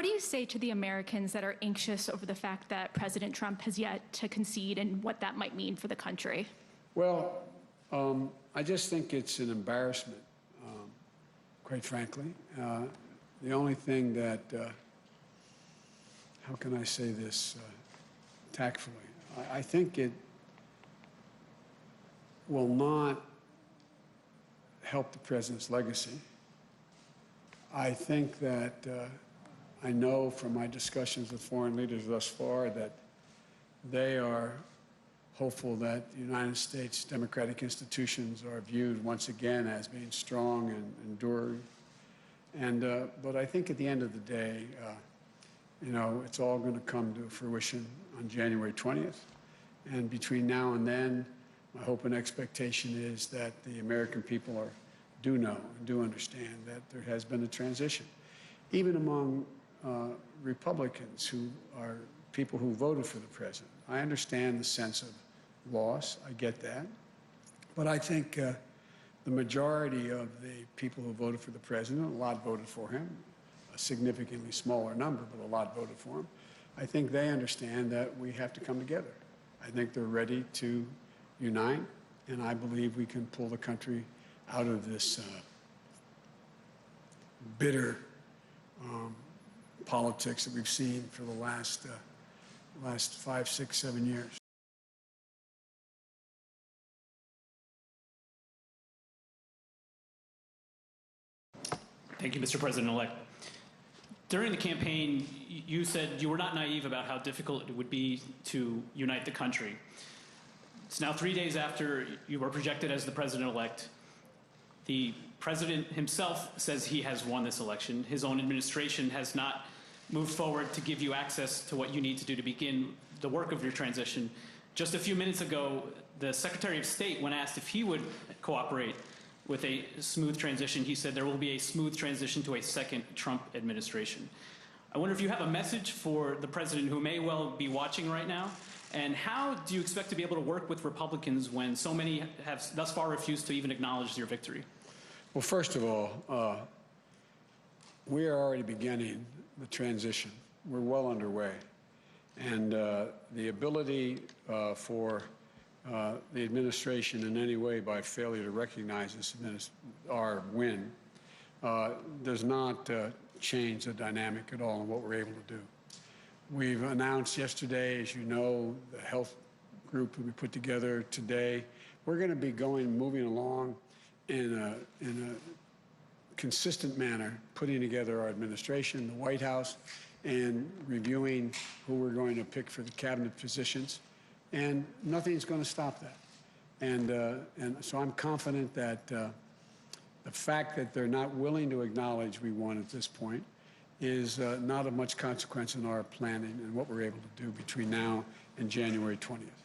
what do you say to the Americans that are anxious over the fact that President Trump has yet to concede and what that might mean for the country? Well, I just think it's an embarrassment, quite frankly. The only thing that, how can I say this tactfully? I think it will not help the president's legacy. I think that I know from my discussions with foreign leaders thus far that they are hopeful that the United States democratic institutions are viewed once again as being strong and enduring. But I think at the end of the day, it's all going to come to fruition on January 20th. And between now and then, my hope and expectation is that the American people do know and do understand that there has been a transition. Even among Republicans who are people who voted for the president. I understand the sense of loss. I get that. But I think the majority of the people who voted for the president, a lot voted for him, a significantly smaller number, but a lot voted for him. I think they understand that we have to come together. I think they're ready to unite, and I believe we can pull the country out of this bitter politics that we've seen for the last 5, 6, 7 years. Thank you, Mr. President-elect. During the campaign, you said you were not naive about how difficult it would be to unite the country. It's now 3 days after you were projected as the president-elect. The president himself says he has won this election. His own administration has not moved forward to give you access to what you need to do to begin the work of your transition. Just a few minutes ago, the Secretary of State, when asked if he would cooperate with a smooth transition, he said there will be a smooth transition to a second Trump administration. I wonder if you have a message for the president who may well be watching right now, and how do you expect to be able to work with Republicans when so many have thus far refused to even acknowledge your victory? Well, first of all, we are already beginning the transition. We're well underway. And the ability for the administration in any way by failure to recognize this our win does not change the dynamic at all in what we're able to do. We've announced yesterday, as you know, the health group that we put together today. We're going to be moving along in a consistent manner, putting together our administration, the White House, and reviewing who we're going to pick for the cabinet positions. And nothing's going to stop that. And so I'm confident that the fact that they're not willing to acknowledge we won at this point is not of much consequence in our planning and what we're able to do between now and January 20th.